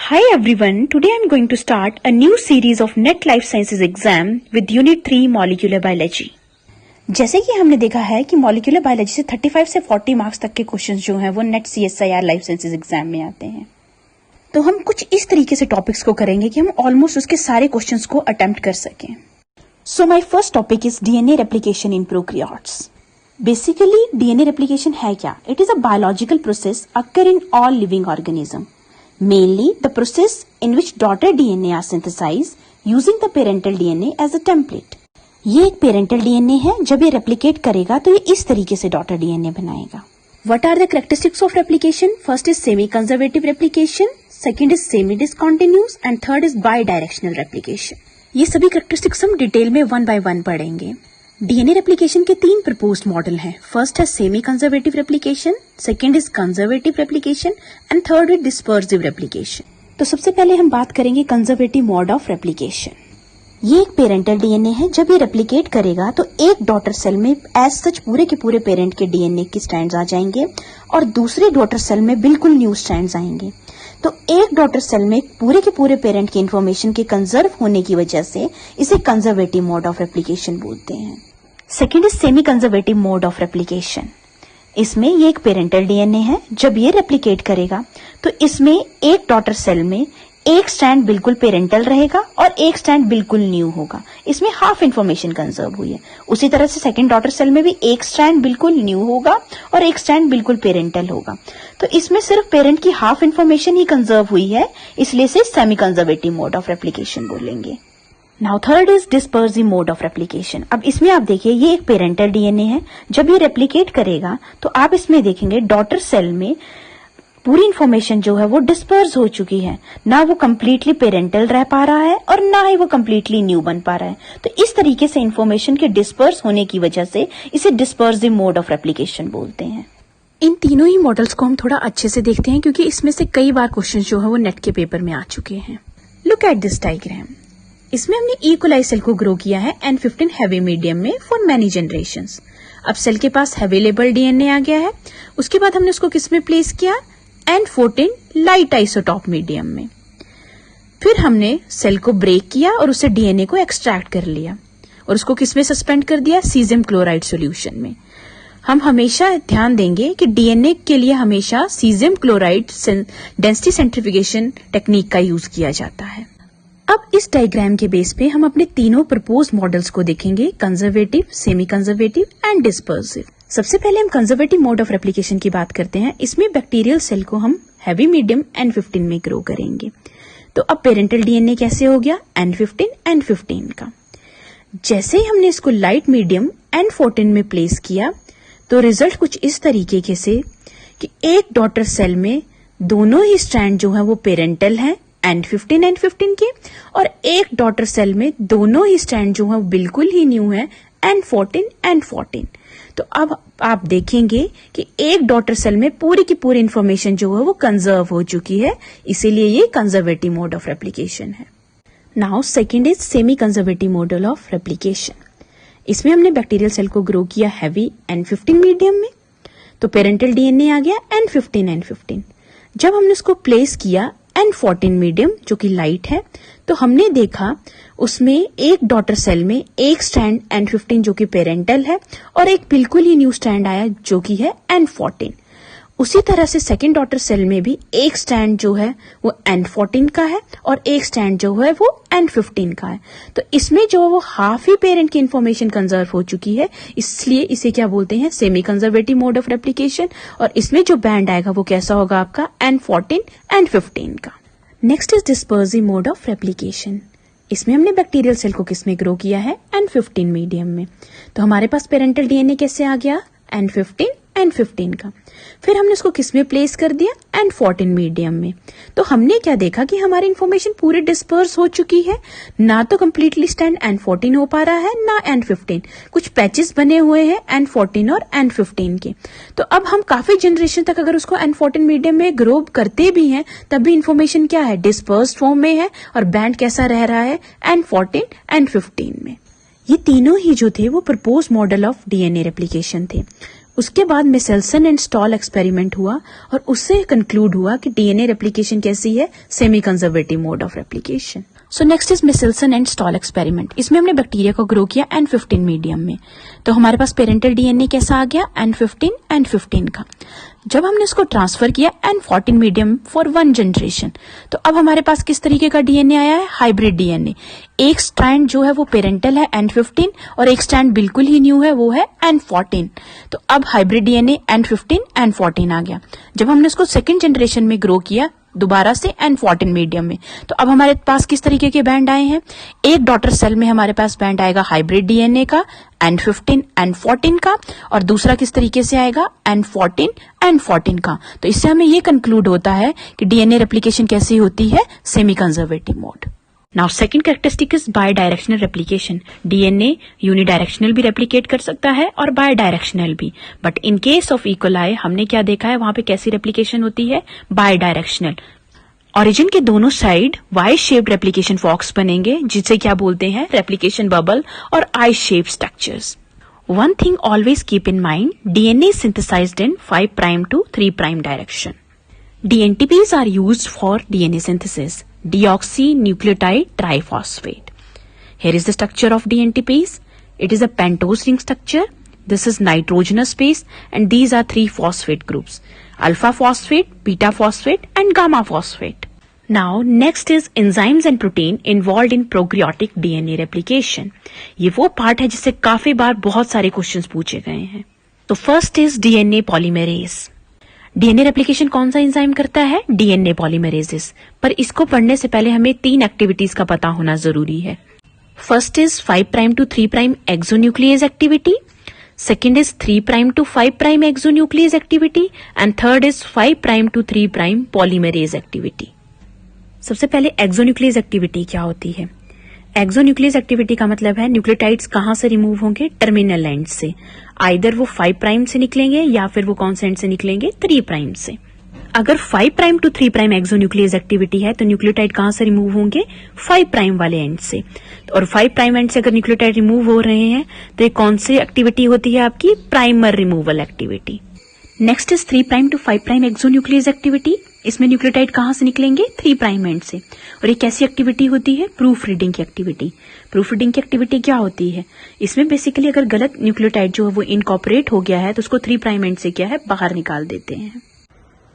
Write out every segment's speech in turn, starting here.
Hi everyone, today I'm going to start a new series of Net Life Sciences exam with Unit 3 Molecular Biology. जैसे कि हमने देखा है कि molecular biology से 35 से 40 मार्क्स तक के क्वेश्चंस जो हैं वो net CSIR life sciences exam में आते हैं। तो हम कुछ इस तरीके से टॉपिक्स को करेंगे कि हम ऑलमोस्ट उसके सारे क्वेश्चंस को अटेम्प्ट कर सकें। So my first topic is DNA replication in prokaryotes. Basically DNA replication है क्या? It is a biological process occur in all living organism, mainly the process in which daughter DNA are synthesized using the parental DNA as a template. ये एक parental DNA है, जब ये replicate करेगा तो ये इस तरीके से डॉटर डीएनए बनाएगा। What are the characteristics of replication? First is semi-conservative replication, second is semi-discontinuous and third is bidirectional replication. ये सभी characteristics हम डिटेल में वन बाय वन पढ़ेंगे। डीएनए रेप्लिकेशन के तीन प्रपोज्ड मॉडल हैं। फर्स्ट है semi conservative replication, second is conservative replication and third is dispersive replication. तो सबसे पहले हम बात करेंगे कंजर्वेटिव मोड ऑफ रेप्लिकेशन। ये एक पेरेंटल डीएनए है, जब ये रेप्लिकेट करेगा तो एक डॉटर सेल में एज सच पूरे के पूरे पेरेंट के डीएनए के स्ट्रैंड्स आ जाएंगे और दूसरे डॉटर सेल में बिल्कुल न्यू स्ट्रैंड्स आएंगे। तो एक डॉटर सेल में पूरे के पूरे पेरेंट के इंफॉर्मेशन के कंजर्व होने की वजह से इसे कंजर्वेटिव मोड ऑफ रेप्लिकेशन बोलते हैं। Second is semi conservative mode of replication. इसमें ये एक पेरेंटल डीएनए है, जब ये रेप्लिकेट करेगा तो इसमें एक डॉटर सेल में एक स्ट्रैंड बिल्कुल पेरेंटल रहेगा और एक स्ट्रैंड बिल्कुल न्यू होगा। इसमें हाफ इंफॉर्मेशन कंजर्व हुई है। उसी तरह से सेकंड डॉटर सेल में भी एक स्ट्रैंड बिल्कुल न्यू होगा और एक स्ट्रैंड बिल्कुल पेरेंटल होगा। तो इसमें सिर्फ पेरेंट की हाफ इंफॉर्मेशन ही कंजर्व हुई है, इसलिए इसे semi conservative mode of replication बोलेंगे। Now third is dispersive mode of replication. अब इसमें आप देखिए ये एक पेरेंटल डीएनए है, जब ये रेप्लिकेट करेगा तो आप इसमें देखेंगे डॉटर सेल में पूरी इंफॉर्मेशन जो है वो डिस्पर्स हो चुकी है, ना वो कंप्लीटली पेरेंटल रह पा रहा है और ना ही वो कंप्लीटली न्यू बन पा रहा है। तो इस तरीके से इंफॉर्मेशन के डिस्पर्स होने की वजह से इसे डिस्पर्सिव मोड ऑफ रेप्लिकेशन बोलते हैं। इन तीनों ही मॉडल्स को हम थोड़ा अच्छे से देखते हैं क्योंकि इसमें से कई बार क्वेश्चन जो है वो नेट के पेपर में आ चुके हैं। Look at this diagram. इसमें हमने ई कोलाई सेल को ग्रो किया है N15 हैवी मीडियम में फॉर मैनी जनरेशंस। अब सेल के पास हैवी लेबल डीएनए आ गया है, उसके बाद हमने उसको किस में प्लेस किया? N14 लाइट आइसोटॉप मीडियम में। फिर हमने सेल को ब्रेक किया और उससे डीएनए को एक्सट्रैक्ट कर लिया और उसको किस में सस्पेंड कर दिया? सीजियम क्लोराइड सॉल्यूशन में। हम हमेशा ध्यान देंगे कि डीएनए के लिए हमेशा caesium chloride density centrifugation technique का यूज किया जाता है। अब इस डायग्राम के बेस पे हम अपने तीनों प्रपोज मॉडल्स को देखेंगे, conservative, semi conservative and dispersive. सबसे पहले हम कंजर्वेटिव मोड ऑफ रेप्लिकेशन की बात करते हैं। इसमें बैक्टीरियल सेल को हम हैवी मीडियम N15 में ग्रो करेंगे। तो अब पेरेंटल डीएनए कैसे हो गया? N15 का। जैसे ही हमने इसको लाइट मीडियम N14 में प्लेस किया तो रिजल्ट कुछ इस तरीके के से कि एक डॉटर सेल में दोनों ही स्ट्रैंड जो है वो पेरेंटल हैं N15 के, और एक डॉटर सेल में दोनों ही स्ट्रैंड जो है बिल्कुल ही न्यू है N14। तो अब आप देखेंगे कि एक डॉटर सेल में पूरी की पूरी इंफॉर्मेशन जो है वो कंजर्व हो चुकी है, इसीलिए ये कंजर्वेटिव मोड ऑफ रेप्लिकेशन है। Now second is semi conservative model of replication. इसमें हमने बैक्टीरियल सेल को ग्रो किया हैवी N15 मीडियम में, तो पेरेंटल डीएनए आ गया N15। जब हमने उसको प्लेस किया N14 मीडियम जो कि लाइट है, तो हमने देखा उसमें एक डॉटर सेल में एक स्ट्रैंड N15 जो कि पेरेंटल है और एक बिल्कुल ही न्यू स्ट्रैंड आया जो कि है N14। उसी तरह से सेकंड डॉटर सेल में भी एक स्ट्रैंड जो है वो N14 का है और एक स्ट्रैंड जो है वो N15 का है। तो इसमें जो वो हाफ ही पेरेंट की इंफॉर्मेशन कंजर्व हो चुकी है, इसलिए इसे क्या बोलते हैं? Semi conservative mode of replication. और इसमें जो बैंड आएगा वो कैसा होगा आपका? N15 का। Next is dispersive mode of replication. इसमें हमने बैक्टीरियल सेल को किस में ग्रो किया है? N15 मीडियम में। तो हमारे पास पेरेंटल डीएनए कैसे आ गया? N15 का। फिर हमने उसको किस में प्लेस कर दिया? N14 मीडियम में। तो हमने क्या देखा कि हमारी इंफॉर्मेशन पूरी डिस्पर्स हो चुकी है, ना तो कंप्लीटली स्टैंड N14 हो पा रहा है ना N15, कुछ पैचेस बने हुए हैं N14 और N15 के। तो अब हम काफी जनरेशन तक अगर उसको N14 मीडियम में ग्रो करते भी हैं तब भी इंफॉर्मेशन क्या है? डिस्पर्स्ड फॉर्म में है और बैंड कैसा रह रहा है? N14 में। ये तीनों ही जो थे वो propose model of DNA replication थे। उसके बाद मिसेल्सन एंड स्टॉल एक्सपेरिमेंट हुआ और उससे कंक्लूड हुआ कि डीएनए रेप्लिकेशन कैसी है, semi conservative mode of replication. So next is Meselson and Stahl experiment. इसमें हमने बैक्टीरिया को ग्रो किया N15 मीडियम में। तो हमारे पास पेरेंटल डीएनए कैसा आ गया, N15 का। जब हमने उसको ट्रांसफर किया N14 मीडियम फॉर 1 जनरेशन, तो अब हमारे पास किस तरीके का डीएनए आया है, हाइब्रिड डीएनए। एक स्ट्रैंड जो है वो पेरेंटल है N15 और एक स्ट्रैंड बिल्कुल ही न्यू है वो है N14। तो अब हाइब्रिड डीएनए N15 N14 आ गया। जब हमने उसको सेकेंड जनरेशन में ग्रो किया दोबारा से N14 मीडियम में, तो अब हमारे पास किस तरीके के बैंड आए हैं, एक डॉटर सेल में हमारे पास बैंड आएगा हाइब्रिड डीएनए का N15 N14 का, और दूसरा किस तरीके से आएगा N14 N14 का। तो इससे हमें ये कंक्लूड होता है कि डीएनए रेप्लिकेशन कैसी होती है, semi conservative mode. Now second characteristic is by directional replication. DNA unidirectional भी रेप्लिकेट कर सकता है और बाय डायरेक्शनल भी, but in case of E coli हमने क्या देखा है, वहां पे कैसी रेप्लिकेशन होती है, बाय डायरेक्शनल। ओरिजिन के दोनों side Y shaped replication forks बनेंगे, जिसे क्या बोलते हैं, रेप्लिकेशन बबल और I shape structures. One thing always keep in mind, DNA is synthesized in 5' to 3' direction. DNTPs are used for DNA synthesis. Deoxynucleotide triphosphate. Here is the structure of DNTPs. It is a pentose ring structure. This is nitrogenous base, and these are 3 phosphate groups: alpha phosphate, beta phosphate, and gamma phosphate. Now next is enzymes and protein involved in prokaryotic DNA replication. ये वो part है जिससे काफी बार बहुत सारे questions पूछे गए हैं। तो first is DNA polymerase. DNA replication कौन सा एंजाइम करता है, डीएनए पॉलीमरेजेस। पर इसको पढ़ने से पहले हमें 3 एक्टिविटीज का पता होना जरूरी है। First is 5' to 3' exonuclease activity, second is 3' to 5' exonuclease activity, and third is 5' to 3' polymerase activity. सबसे पहले एक्सोन्यूक्लियस एक्टिविटी क्या होती है। एक्सोन्यूक्लियस एक्टिविटी का मतलब है न्यूक्लियोटाइड्स कहां से रिमूव होंगे, टर्मिनल एंड से। आइदर वो 5' से निकलेंगे या फिर वो कौन से एंड से निकलेंगे, 3' से। अगर 5' to 3' एक्सोन्यूक्लियस एक्टिविटी है तो न्यूक्लियोटाइड कहां से रिमूव होंगे, 5' वाले एंड से। और 5' एंड से अगर न्यूक्लियोटाइड रिमूव हो रहे हैं तो ये कौन सी एक्टिविटी होती है आपकी, primer removal activity. Next is 3' to 5' exonuclease activity. इसमें न्यूक्लियोटाइड कहां से निकलेंगे, 3' एंड से। और ये कैसी एक्टिविटी होती है, प्रूफ रीडिंग की एक्टिविटी। प्रूफ रीडिंग की एक्टिविटी क्या होती है, इसमें बेसिकली अगर गलत न्यूक्लियोटाइड जो है वो इनकॉर्पोरेट हो गया है तो उसको 3' एंड से क्या है, बाहर निकाल देते हैं।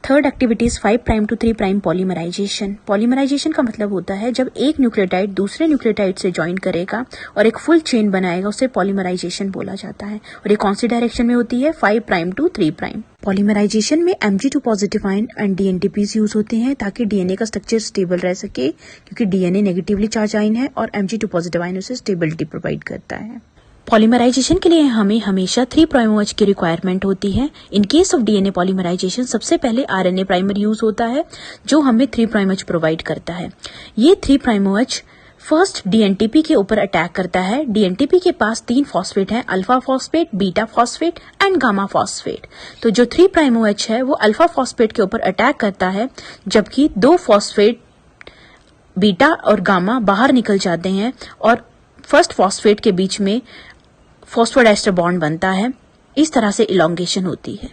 Third activity is 5' to 3' polymerization. Polymerization का मतलब होता है जब एक न्यूक्लियोटाइड दूसरे न्यूक्लियोटाइड से ज्वाइन करेगा और एक फुल चेन बनाएगा, उसे पॉलीमराइजेशन बोला जाता है। और ये कौन सी डायरेक्शन में होती है, 5' to 3'। पॉलीमराइजेशन में Mg2 positive ion and DNTPs use होते हैं ताकि डीएनए का स्ट्रक्चर स्टेबल रह सके, क्योंकि डीएनए नेगेटिवली चार्ज आयन है और Mg2 पॉजिटिव आयन उसे स्टेबिलिटी प्रोवाइड करता है। पॉलीमराइजेशन के लिए हमें हमेशा 3' की रिक्वायरमेंट होती है। In case of DNA polymerization सबसे पहले आरएनए प्राइमर यूज होता है जो हमें 3' प्रोवाइड करता है। ये 3' फर्स्ट डीएनटीपी के ऊपर अटैक करता है। डीएनटीपी के पास 3 फॉस्फेट हैं, alpha phosphate, beta phosphate and gamma phosphate. तो जो 3' है वो अल्फा फॉस्फेट के ऊपर अटैक करता है, जबकि 2 फॉस्फेट बीटा और गामा बाहर निकल जाते हैं और फर्स्ट फॉस्फेट के बीच में फॉस्फोडाइस्टर बॉन्ड बनता है। इस तरह से इलॉन्गेशन होती है।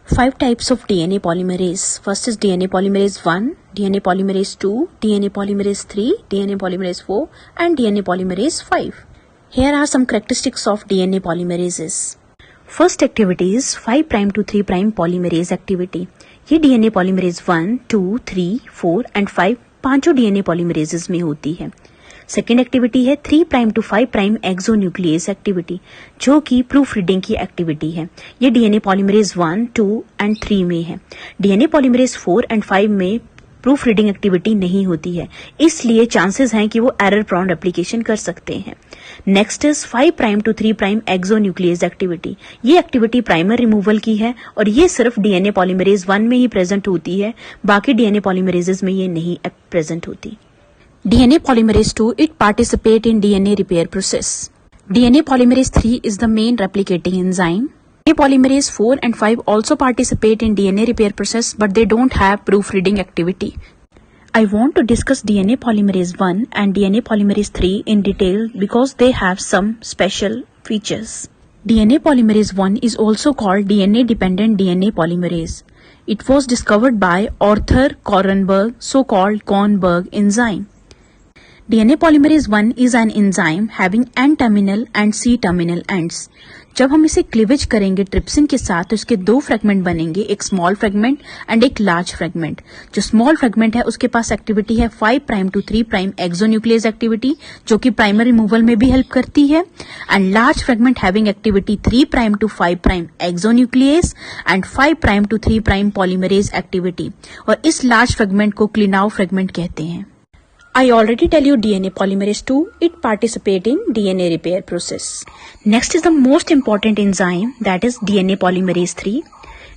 5 types of DNA polymerase. First is DNA polymerase 1, DNA polymerase 2, DNA polymerase 3, DNA polymerase 4, and DNA polymerase 5. Here are some characteristics of DNA polymerases. First activity is 5' to 3' polymerase activity. ये DNA polymerase 1, 2, 3, 4 and 5 पांचों DNA polymerases में होती है। Second activity है 3' to 5' exonuclease activity, जो कि proof reading की activity है। ये डीएनए पॉलीमरेज 1, 2 एंड 3 में है। डीएनए पॉलीमरेज 4 एंड 5 में प्रूफ रीडिंग एक्टिविटी नहीं होती है, इसलिए चांसेस हैं कि वो एरर प्रोन रेप्लिकेशन कर सकते हैं। Next is 5' to 3' exonuclease activity. ये एक्टिविटी प्राइमर रिमूवल की है और ये सिर्फ डीएनए पॉलीमरेज 1 में ही प्रेजेंट होती है, बाकी डीएनए पॉलीमरेजेस में ये नहीं प्रेजेंट होती। DNA polymerase 2, it participate in DNA repair process. DNA polymerase 3 is the main replicating enzyme. DNA polymerase 4 and 5 also participate in DNA repair process, but they don't have proofreading activity. I want to discuss DNA polymerase 1 and DNA polymerase 3 in detail because they have some special features. DNA polymerase 1 is also called DNA-dependent DNA polymerase. It was discovered by Arthur Kornberg, so-called Kornberg enzyme. DNA polymerase 1 is an enzyme having N-terminal and C-terminal ends. जब हम इसे cleavage करेंगे trypsin के साथ तो इसके दो fragment बनेंगे, एक स्मॉल फ्रेगमेंट एंड एक लार्ज फ्रेगमेंट। जो स्मॉल फ्रेगमेंट है उसके पास एक्टिविटी है 5 prime to 3 prime exonuclease activity, जो कि प्राइमर रिमूवल में भी हेल्प करती है, and large fragment having activity 3 prime to 5 prime exonuclease and 5 prime to 3 prime polymerase activity, और इस लार्ज फ्रेगमेंट को क्लिनाउ फ्रेगमेंट कहते हैं। I already tell you DNA polymerase 2, it participate in DNA repair process. Next is the most important enzyme, that is DNA polymerase 3.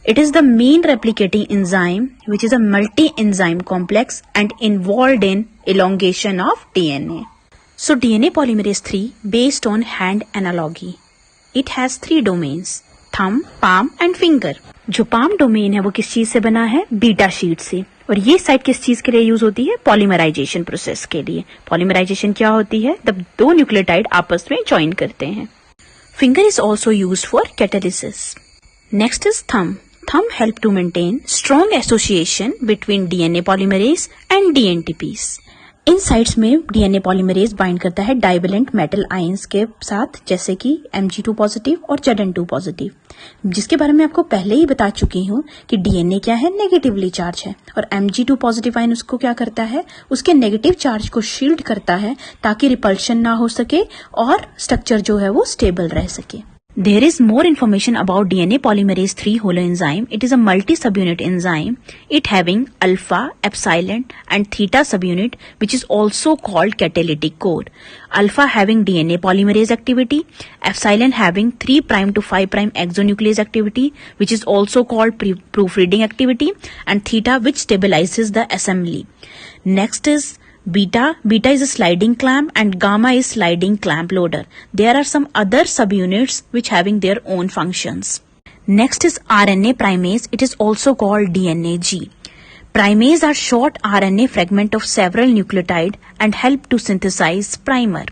It is the main replicating enzyme which is a multi-enzyme complex and involved in elongation of DNA. So DNA polymerase 3 based on hand analogy. It has 3 domains, thumb, palm and finger. जो palm domain है वो किस चीज से बना है? Beta sheet से। और ये साइट किस चीज के लिए यूज होती है? पॉलीमराइजेशन प्रोसेस के लिए। पॉलीमराइजेशन क्या होती है? जब दो न्यूक्लियोटाइड आपस में ज्वाइन करते हैं। Finger is also used for catalysis. Next is thumb. Thumb help to maintain strong association between DNA polymerase and dNTPs. इन साइट्स में डीएनए पॉलीमरेज बाइंड करता है डाइवेलेंट मेटल आयंस के साथ, जैसे कि Mg2 पॉजिटिव और Zn2 पॉजिटिव, जिसके बारे में आपको पहले ही बता चुकी हूँ कि डीएनए क्या है? नेगेटिवली चार्ज है, और Mg2 पॉजिटिव आयन उसको क्या करता है? उसके नेगेटिव चार्ज को शील्ड करता है ताकि रिपल्शन ना हो सके और स्ट्रक्चर जो है वो स्टेबल रह सके। There is more information about DNA polymerase 3 holoenzyme. It is a multi-subunit enzyme. It having alpha, epsilon and theta subunit, which is also called catalytic core. Alpha having DNA polymerase activity, epsilon having 3 prime to 5 prime exonuclease activity, which is also called proofreading activity, and theta which stabilizes the assembly. Next is beta. Beta is a sliding clamp and gamma is sliding clamp loader. There are some other subunits which having their own functions. Next is RNA primase. It is also called DNAG. Primase are short RNA fragment of several nucleotide and help to synthesize primer.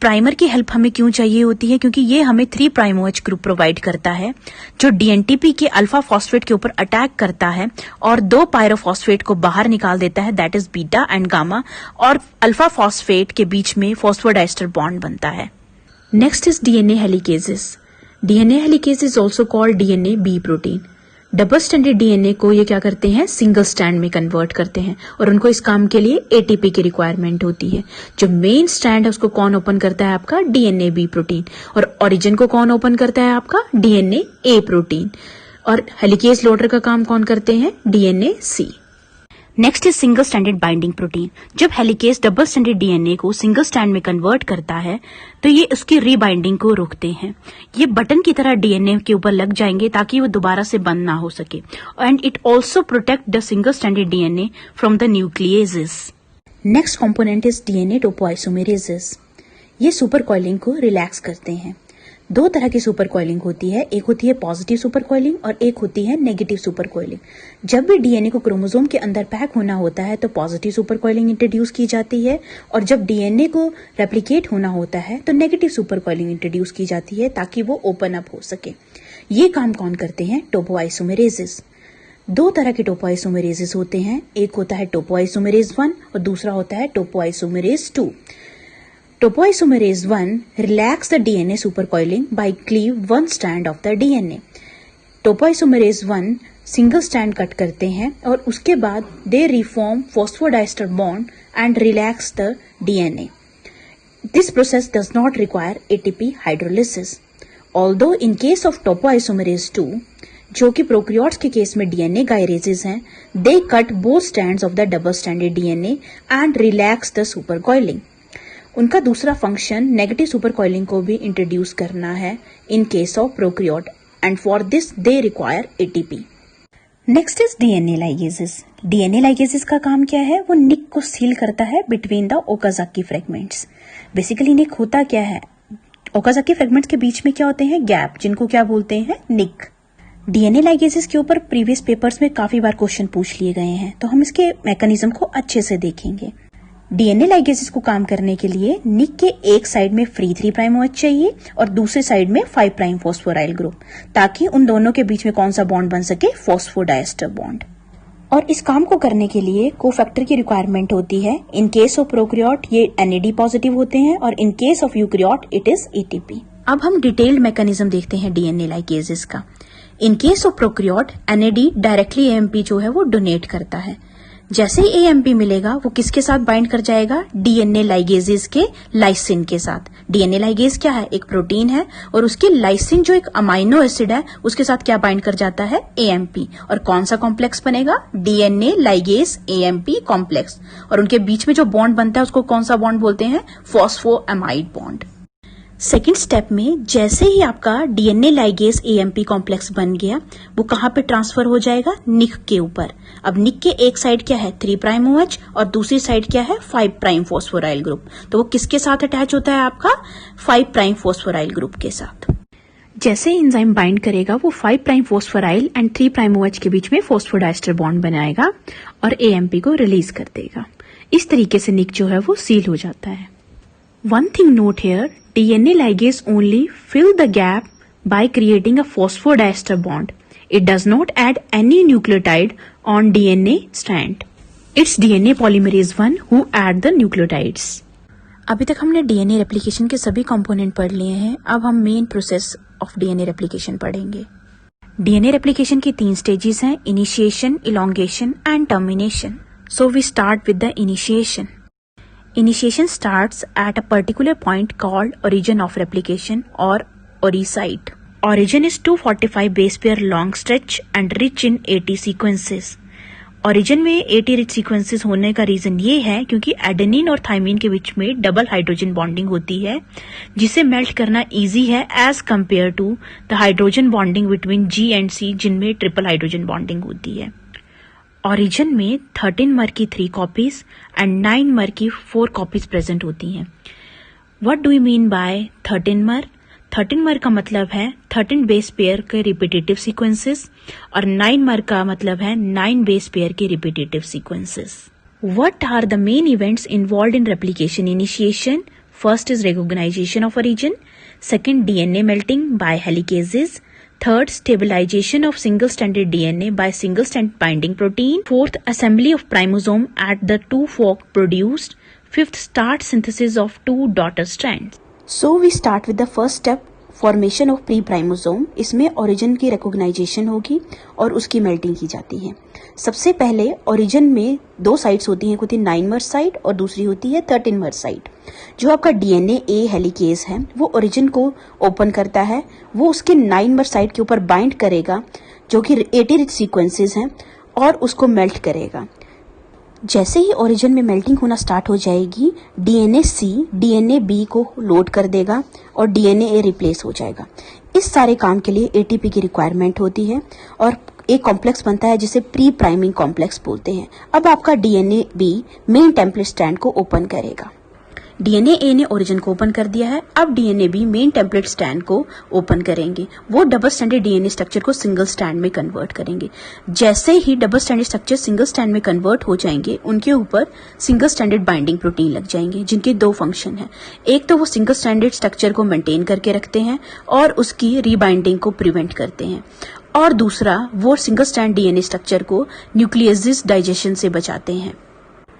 Primer की help हमें क्यों चाहिए होती है? क्योंकि ये हमें 3' OH group provide करता है जो डीएनटीपी के अल्फा फॉस्फेट के ऊपर अटैक करता है और 2 पायरोफॉस्फेट को बाहर निकाल देता है, that is beta and gamma, और अल्फा फॉस्फेट के बीच में फॉस्फोडाइस्टर बॉन्ड बनता है। Next is DNA helicases. DNA helicase is also called DNA B protein. Double standard DNA को ये क्या करते हैं? सिंगल स्टैंड में कन्वर्ट करते हैं, और उनको इस काम के लिए एटीपी की रिक्वायरमेंट होती है। जो मेन स्टैंड है उसको कौन ओपन करता है? आपका डीएनए बी प्रोटीन। और ओरिजिन को कौन ओपन करता है? आपका डीएनए ए प्रोटीन। और हेलिकेज लोडर का काम कौन करते हैं? DNA C. Next is single standard binding protein. जब हेलिकेज डबल स्टैंडर्ड डीएनए को सिंगल स्टैंड में कन्वर्ट करता है तो ये उसकी रीबाइंडिंग को रोकते हैं। ये बटन की तरह डीएनए के ऊपर लग जाएंगे ताकि वो दोबारा से बंद ना हो सके, and it also protect the single standard DNA from the nucleases. Next component is DNA topoisomerases. ये सुपर कॉइलिंग को रिलैक्स करते हैं। 2 तरह की सुपर कॉइलिंग होती है, एक होती है पॉजिटिव सुपर कॉइलिंग और एक होती है नेगेटिव सुपर कॉइलिंग। जब भी डीएनए को क्रोमोसोम के अंदर पैक होना होता है तो पॉजिटिव सुपर कॉइलिंग इंट्रोड्यूस की जाती है, और जब डीएनए को रेप्लिकेट होना होता है तो नेगेटिव सुपर कॉइलिंग इंट्रोड्यूस की जाती है ताकि वो ओपन अप हो सके। ये काम कौन करते हैं? टोपोआइसोमेरेजेस। 2 तरह के टोपोआइसोमेरेजेस होते हैं, एक होता है टोपोआइसोमेरेज 1 और दूसरा होता है topoisomerase 2। Topoisomerase 1 relax the DNA supercoiling by cleave one strand of the DNA. Topoisomerase 1 single stand cut करते हैं और उसके बाद they reform phosphodiester bond and relax the DNA. This process does not require ATP hydrolysis. Although in case of topoisomerase 2, जो कि prokaryotes के case में DNA गायरेजेस हैं, they cut both strands of the double stranded DNA and relax the supercoiling. उनका दूसरा function negative super coiling को भी introduce करना है in case of prokaryote, and for this they require ATP. Next is DNA ligases. DNA ligases का काम क्या है? वो निक को सील करता है between the Okazaki fragments. Basically nick होता क्या है? ओकाजाकी फ्रेगमेंट्स के बीच में क्या होते हैं? गैप, जिनको क्या बोलते हैं? निक। डीएनए लाइगेजेस के ऊपर प्रीवियस पेपर्स में काफी बार क्वेश्चन पूछ लिए गए हैं, तो हम इसके मैकेनिज्म को अच्छे से देखेंगे। डीएनए लाइगेसेस को काम करने के लिए निक के एक साइड में फ्री 3 प्राइम OH चाहिए और दूसरे साइड में 5 प्राइम फॉस्फोराइल ग्रुप, ताकि उन दोनों के बीच में कौन सा बॉन्ड बन सके, फॉस्फोडाइएस्टर बॉन्ड। और इस काम को करने के लिए कोफैक्टर की रिक्वायरमेंट होती है। इन केस ऑफ प्रोकैरियोट ये NAD पॉजिटिव होते हैं और इन case of eukaryote it is ATP। अब हम डिटेल्ड मैकेनिज्म देखते हैं डीएनए लाइगेसेस का। इन case of prokaryote NAD directly AMP जो है वो डोनेट करता है। जैसे ही AMP मिलेगा वो किसके साथ बाइंड कर जाएगा, डीएनए लाइगेसेस के लाइसिन के साथ। डीएनए लाइगेस क्या है, एक प्रोटीन है और उसकी लाइसिन जो एक अमाइनो एसिड है उसके साथ क्या बाइंड कर जाता है, AMP। और कौन सा कॉम्प्लेक्स बनेगा, डीएनए लाइगेस AMP कॉम्प्लेक्स। और उनके बीच में जो बॉन्ड बनता है उसको कौन सा बॉन्ड बोलते हैं, फॉस्फोएमाइड बॉन्ड। सेकेंड स्टेप में जैसे ही आपका डीएनए लाइगेस AMP कॉम्प्लेक्स बन गया वो कहां पे ट्रांसफर हो जाएगा, निक के ऊपर। अब निक के एक साइड क्या है, 3 प्राइम OH और दूसरी साइड क्या है, 5 प्राइम फॉस्फोराइल ग्रुप। तो वो किसके साथ अटैच होता है आपका, 5 प्राइम फॉस्फोराइल ग्रुप के साथ। जैसे एंजाइम बाइंड करेगा वो 5 prime phosphoryl and 3 prime OH के बीच में फॉस्फोडाइएस्टर बॉन्ड बनाएगा और AMP को रिलीज कर देगा। इस तरीके से निक जो है वो सील हो जाता है। One thing note here, DNA ligase only fill the gap by creating a phosphodiester bond. It does not add any nucleotide on DNA strand. It's DNA polymerase 1 who add the nucleotides. अभी तक हमने DNA replication के सभी component पढ़ लिए हैं। अब हम main process of DNA replication पढ़ेंगे। DNA replication की 3 स्टेजेस हैं, initiation, elongation and termination. So we start with the initiation. Initiation starts at a particular point called origin of replication or oricite. Origin is 245 base pair long stretch and rich in AT sequences. Origin में AT rich sequences होने का reason ये है क्योंकि adenine और thymine के बीच में डबल हाइड्रोजन बॉन्डिंग होती है, जिसे मेल्ट करना इजी है as compare to the hydrogen bonding between G and C जिनमें ट्रिपल हाइड्रोजन बॉन्डिंग होती है। ओरिजिन में 13 मर की 3 कॉपीज एंड 9 मर की 4 कॉपीज प्रेजेंट होती हैं। What do you mean by 13 mer? 13 mer का मतलब है 13 बेस पेयर के रिपीटेटिव सीक्वेंसेस और 9 मर का मतलब है 9 बेस पेयर के repetitive sequences. What are the main events involved in replication initiation? First is recognization of origin, second DNA melting by helicases, third stabilization of single stranded DNA by single strand binding protein, fourth assembly of primosome at the 2 fork produced, fifth start synthesis of 2 daughter strands. So we start with the first step, formation of pre primosome. इसमें origin की recognition होगी और उसकी melting की जाती है। सबसे पहले ओरिजिन में 2 साइट्स होती हैं, होती है 9 मर साइट और दूसरी होती है 13 मर साइट। जो आपका डीएनए ए हेलिकेज है वो ओरिजिन को ओपन करता है, वो उसके 9 मर साइट के ऊपर बाइंड करेगा जो कि AT रिच सीक्वेंसेस हैं और उसको मेल्ट करेगा। जैसे ही ओरिजिन में मेल्टिंग होना स्टार्ट हो जाएगी, डीएनए सी डीएनए बी को लोड कर देगा और डीएनए ए रिप्लेस हो जाएगा। इस सारे काम के लिए एटीपी की रिक्वायरमेंट होती है और एक कॉम्प्लेक्स बनता है जिसे प्री प्राइमिंग कॉम्प्लेक्स बोलते हैं। अब आपका DNA B main template strand को ओपन करेगा। डीएनए ए ने ओरिजिन को ओपन कर दिया है, अब DNA B main template strand को ओपन करेंगे। वो डबल स्ट्रैंडेड डीएनए स्ट्रक्चर को सिंगल स्ट्रैंड में कन्वर्ट करेंगे। जैसे ही double stranded structure single strand में कन्वर्ट हो जाएंगे, उनके ऊपर सिंगल स्ट्रैंडेड बाइंडिंग प्रोटीन लग जाएंगे, जिनके 2 फंक्शन है। एक तो वो सिंगल स्ट्रैंडेड स्ट्रक्चर को मेंटेन करके रखते हैं और उसकी रीबाइंडिंग को प्रिवेंट करते हैं, और दूसरा वो सिंगल स्ट्रैंड डीएनए स्ट्रक्चर को न्यूक्लियस डाइजेशन से बचाते हैं।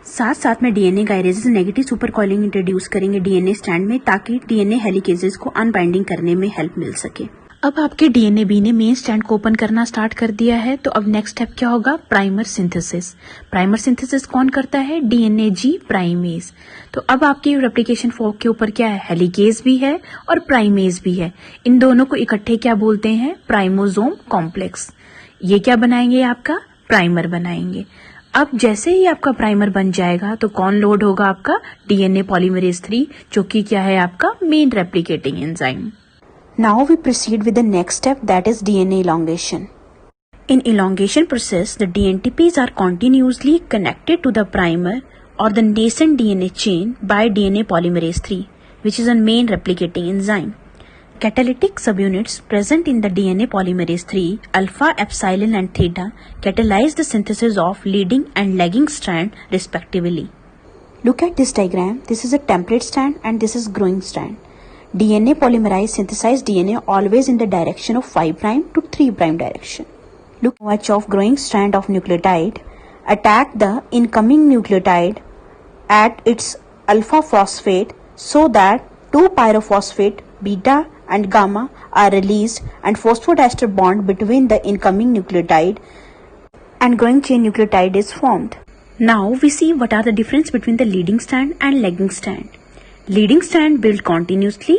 साथ साथ में DNA gyrases negative super coiling introduce करेंगे डीएनए स्ट्रैंड में, ताकि डीएनए हेलिकेजेस को अनबाइंडिंग करने में हेल्प मिल सके। अब आपके डीएनए बी ने मेन स्ट्रैंड को ओपन करना स्टार्ट कर दिया है, तो अब नेक्स्ट स्टेप क्या होगा, प्राइमर सिंथेसिस। प्राइमर सिंथेसिस कौन करता है, डीएनए जी प्राइमेज। तो अब आपके रेप्लिकेशन फॉर्क के ऊपर क्या है, हेलिकेज भी है और प्राइमेज भी है। इन दोनों को इकट्ठे क्या बोलते हैं, प्राइमोसोम कॉम्प्लेक्स। ये क्या बनाएंगे, आपका प्राइमर बनाएंगे। अब जैसे ही आपका प्राइमर बन जाएगा तो कौन लोड होगा, आपका डीएनए पॉलीमरेज 3, जो कि क्या है आपका main replicating enzyme. Now we proceed with the next step, that is DNA elongation. In elongation process, the DNTPs are continuously connected to the primer or the nascent DNA chain by DNA polymerase 3, which is a main replicating enzyme. Catalytic subunits present in the DNA polymerase 3, alpha, epsilon and theta, catalyze the synthesis of leading and lagging strand respectively. Look at this diagram. This is a template strand and this is growing strand. DNA polymerase synthesize DNA always in the direction of 5' to 3' direction. Look much of growing strand of nucleotide attack the incoming nucleotide at its alpha phosphate so that 2 pyrophosphate beta and gamma are released and phosphodiester bond between the incoming nucleotide and growing chain nucleotide is formed. Now we see what are the difference between the leading strand and lagging strand. Leading strand built continuously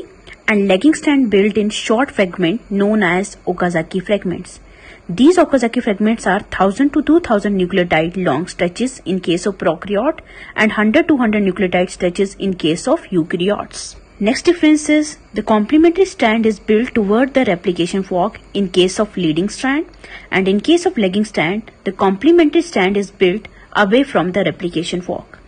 and lagging strand built in short fragment known as Okazaki fragments. These Okazaki fragments are 1000 to 2000 nucleotide long stretches in case of prokaryote and 100 to 100 nucleotide stretches in case of eukaryotes. Next difference is the complementary strand is built toward the replication fork in case of leading strand, and in case of lagging strand, the complementary strand is built away from the replication fork.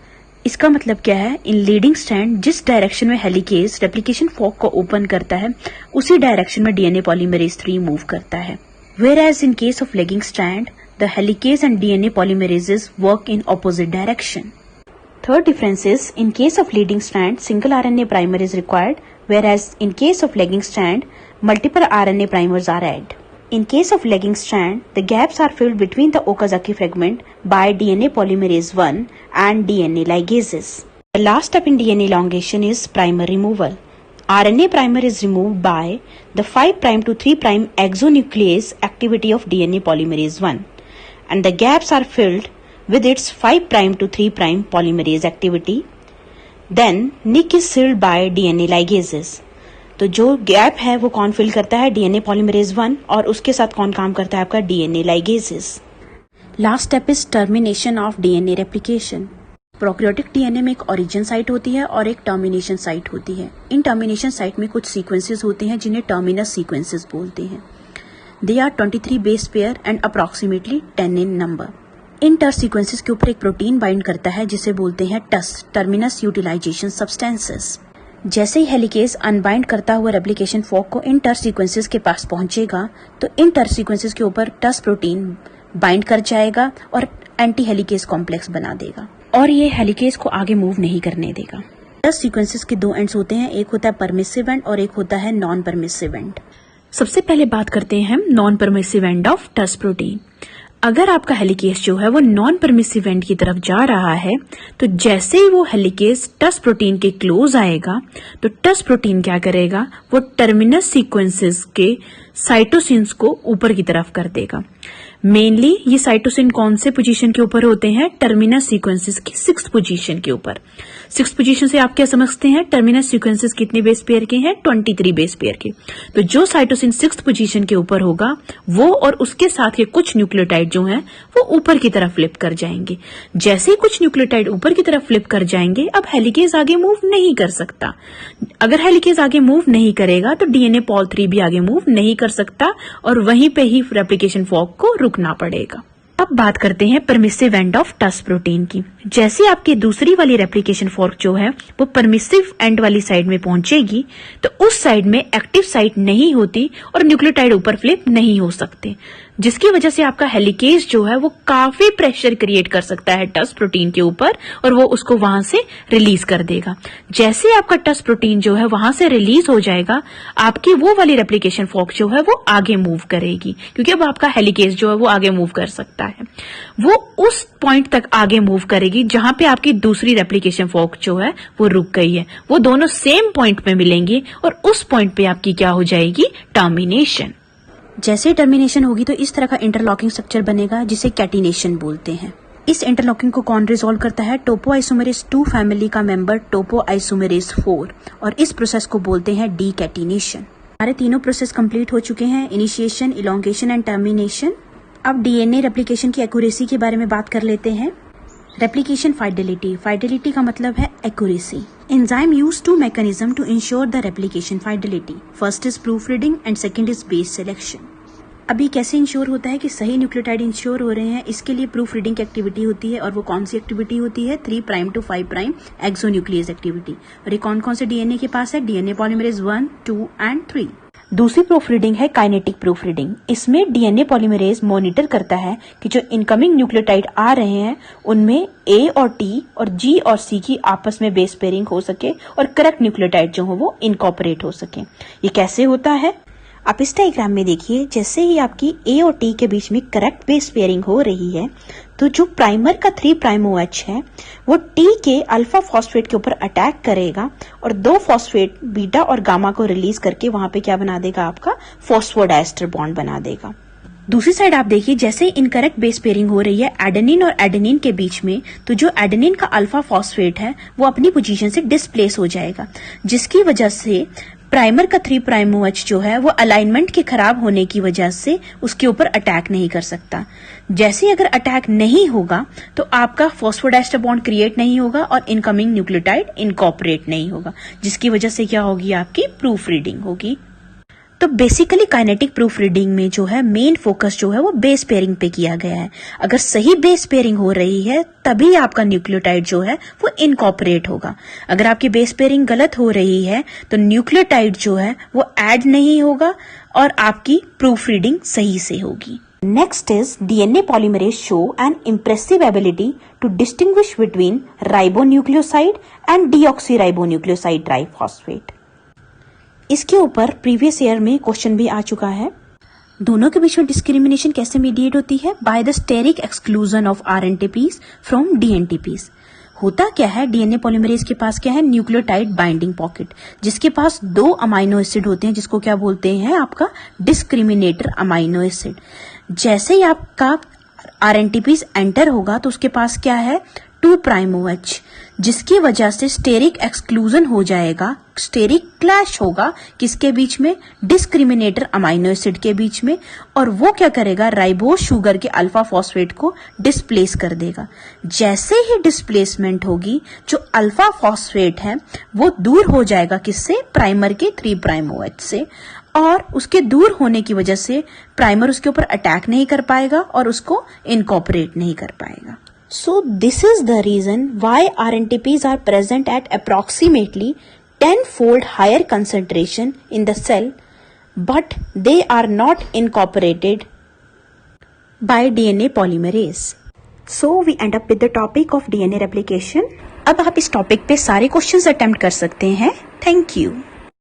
इसका मतलब क्या है? इन leading strand जिस direction में helicase replication fork को open करता है उसी डायरेक्शन में डीएनए पॉलीमरेज 3 मूव करता है. Whereas in case of lagging strand, the helicase and DNA polymerases work in opposite direction. Third difference is, in case of leading strand, single RNA primer is required, whereas in case of lagging strand, multiple RNA primers are added. In case of lagging strand, the gaps are filled between the Okazaki fragment by DNA polymerase 1 and DNA ligases. The last step in DNA elongation is primer removal. RNA primer is removed by the 5' to 3' exonuclease activity of DNA polymerase 1, and the gaps are filled with its 5' to 3' polymerase activity. Then nick is sealed by DNA ligases. तो जो gap है वो कौन fill करता है? DNA polymerase 1, और उसके साथ कौन काम करता है? आपका DNA ligases. Last step is termination of DNA replication. Prokaryotic DNA में एक ओरिजिन साइट होती है और एक टर्मिनेशन साइट होती है. इन टर्मिनेशन साइट में कुछ सीक्वेंसेस होते हैं जिन्हें टर्मिनस सीक्वेंसेस बोलते हैं. They are 23 base pair and approximately 10 in number. इन टस सीक्वेंसेस के ऊपर एक प्रोटीन बाइंड करता है जिसे बोलते हैं टस, टर्मिनस यूटिलाइजेशन सब्सटेंसेस. जैसे ही हेलिकेज अनबाइंड करता हुआ रेप्लिकेशन फॉर्क को इन टस सीक्वेंसेस के पास पहुंचेगा तो इन टस सीक्वेंसेस के ऊपर टस प्रोटीन बाइंड कर जाएगा और एंटी हेलिकेज कॉम्प्लेक्स बना देगा और ये हेलिकेज को आगे मूव नहीं करने देगा. टस सीक्वेंसेस के 2 एंड्स होते हैं, एक होता है परमिसिव एंड और एक होता है नॉन परमिसिव एंड. सबसे पहले बात करते हैं हम नॉन परमिसिव एंड ऑफ टस प्रोटीन. अगर आपका हेलिकेज जो है वो नॉन परमिसिव एंड की तरफ जा रहा है तो जैसे ही वो हेलिकेज टस प्रोटीन के क्लोज आएगा तो टस प्रोटीन क्या करेगा? वो टर्मिनस सीक्वेंसेस के साइटोसिन्स को ऊपर की तरफ कर देगा. मेनली ये साइटोसिन कौन से पोजीशन के ऊपर होते हैं? टर्मिनस सीक्वेंसेस की 6th पोजीशन के ऊपर. 6th पोजीशन से आप क्या समझते हैं? टर्मिनस सीक्वेंसेस कितने बेस पेयर के हैं? 23 बेस पेयर के. तो जो साइटोसिन 6th पोजीशन के ऊपर होगा वो और उसके साथ के कुछ न्यूक्लियोटाइड जो हैं वो ऊपर की तरफ फ्लिप कर जाएंगे. जैसे ही कुछ न्यूक्लियोटाइड ऊपर की तरफ फ्लिप कर जाएंगे अब हेलिकेज आगे मूव नहीं कर सकता. अगर हेलिकेज आगे मूव नहीं करेगा तो डीएनए पॉल 3 भी आगे मूव नहीं कर सकता और वहीं पे ही रेप्लिकेशन फॉर्क को रुकना पड़ेगा. अब बात करते हैं परमिसिव एंड ऑफ टस प्रोटीन की. जैसे आपकी दूसरी वाली रेप्लिकेशन फॉर्क जो है वो परमिसिव एंड वाली साइड में पहुंचेगी तो उस साइड में एक्टिव साइट नहीं होती और न्यूक्लियोटाइड ऊपर फ्लिप नहीं हो सकते, जिसकी वजह से आपका हेलिकेज जो है वो काफी प्रेशर क्रिएट कर सकता है टस प्रोटीन के ऊपर और वो उसको वहां से रिलीज कर देगा. जैसे आपका टस प्रोटीन जो है वहां से रिलीज हो जाएगा आपकी वो वाली रेप्लिकेशन फॉर्क जो है वो आगे मूव करेगी क्योंकि अब आपका हेलिकेज जो है वो आगे मूव कर सकता है. वो उस पॉइंट तक आगे मूव करेगी जहां पे आपकी दूसरी रेप्लिकेशन फॉर्क जो है वो रुक गई है. वो दोनों सेम पॉइंट पे मिलेंगे और उस पॉइंट पे आपकी क्या हो जाएगी? टर्मिनेशन. जैसे टर्मिनेशन होगी तो इस तरह का इंटरलॉकिंग स्ट्रक्चर बनेगा जिसे कैटिनेशन बोलते हैं. इस इंटरलॉकिंग को कौन रिजॉल्व करता है? टोपो आइसोमेरेज 2 फैमिली का मेंबर टोपो आइसोमेरेज 4 और इस प्रोसेस को बोलते हैं डीकैटिनेशन. हमारे तीनों प्रोसेस कंप्लीट हो चुके हैं, इनिशिएशन, इलॉन्गेशन एंड टर्मिनेशन. अब डीएनए रेप्लिकेशन की एक्यूरेसी के बारे में बात कर लेते हैं. Replication fidelity. फाइडेलिटी का मतलब है accuracy. Enzyme use 2 mechanism to ensure the replication fidelity. First is proofreading and second is base selection. अभी कैसे इंश्योर होता है कि सही न्यूक्लियोटाइड इंश्योर हो रहे हैं? इसके लिए प्रूफ रीडिंग की एक्टिविटी होती है और वो कौन सी एक्टिविटी होती है? 3' to 5' एक्सोन्यूक्लियस एक्टिविटी. और ये कौन कौन से डीएनए के पास है? DNA polymerase 1, 2 and 3. दूसरी प्रूफ रीडिंग है काइनेटिक प्रूफ रीडिंग। इसमें डीएनए पॉलीमरेज मॉनिटर करता है कि जो इनकमिंग न्यूक्लियोटाइड आ रहे हैं उनमें ए और टी और जी और सी की आपस में बेस पेयरिंग हो सके और करेक्ट न्यूक्लियोटाइड जो हो वो इनकॉर्पोरेट हो सके। ये कैसे होता है आप इस डायग्राम में देखिए। जैसे ही आपकी ए और टी के बीच में करेक्ट बेस पेयरिंग हो रही है तो जो प्राइमर का 3' OH है वो टी के अल्फा फॉस्फेट के ऊपर अटैक करेगा और 2 फॉस्फेट बीटा और गामा को रिलीज करके वहां पे क्या बना देगा, आपका फॉस्फोडाइस्टर बॉन्ड बना देगा। दूसरी साइड आप देखिए, जैसे ही इनकरेक्ट बेस पेयरिंग हो रही है एडेनिन और एडेनिन के बीच में, तो जो एडेनिन का अल्फा फॉस्फेट है वो अपनी पोजीशन से डिस्प्लेस हो जाएगा, जिसकी वजह से प्राइमर का 3' OH जो है वो अलाइनमेंट के खराब होने की वजह से उसके ऊपर अटैक नहीं कर सकता। जैसे अगर अटैक नहीं होगा तो आपका फॉस्फोडाइस्टर बॉन्ड क्रिएट नहीं होगा और इनकमिंग न्यूक्लियोटाइड इनकॉर्पोरेट नहीं होगा, जिसकी वजह से क्या होगी, आपकी प्रूफ रीडिंग होगी। तो बेसिकली काइनेटिक प्रूफ रीडिंग में जो है मेन फोकस जो है वो बेस पेयरिंग पे किया गया है। अगर सही बेस पेयरिंग हो रही है तभी आपका न्यूक्लियोटाइड जो है वो इनकॉर्पोरेट होगा। अगर आपकी बेस पेयरिंग गलत हो रही है तो न्यूक्लियोटाइड जो है वो ऐड नहीं होगा और आपकी प्रूफ रीडिंग सही से होगी। Next is DNA polymerase show an impressive ability to distinguish between ribonucleoside and deoxyribonucleoside triphosphate। इसके ऊपर प्रीवियस ईयर में क्वेश्चन भी आ चुका है। दोनों के बीच में डिस्क्रिमिनेशन कैसे मीडिएट होती है, by the steric exclusion of rNTPs from dNTPs. होता क्या है, डीएनए पॉलीमरेज के पास क्या है, न्यूक्लियोटाइड बाइंडिंग पॉकेट, जिसके पास 2 अमाइनो एसिड होते हैं जिसको क्या बोलते हैं, आपका डिस्क्रिमिनेटर अमाइनो एसिड। जैसे ही आपका आरएनटीपीज एंटर होगा तो उसके पास क्या है, 2' OH, जिसकी वजह से स्टेरिक एक्सक्लूजन हो जाएगा, स्टेरिक क्लैश होगा किसके बीच में, डिस्क्रिमिनेटर अमाइनो एसिड के बीच में, और वो क्या करेगा, राइबोज शुगर के अल्फा फॉस्फेट को डिस्प्लेस कर देगा। जैसे ही डिस्प्लेसमेंट होगी जो अल्फा फॉस्फेट है वो दूर हो जाएगा किससे, प्राइमर के 3' OH से, और उसके दूर होने की वजह से प्राइमर उसके ऊपर अटैक नहीं कर पाएगा और उसको इनकॉर्पोरेट नहीं कर पाएगा। So this is the reason why RNTPs are present at approximately 10-fold higher concentration in the cell, but they are not incorporated by DNA polymerase. So we end up with the topic of DNA replication. अब आप इस topic पे सारे questions attempt कर सकते हैं। Thank you.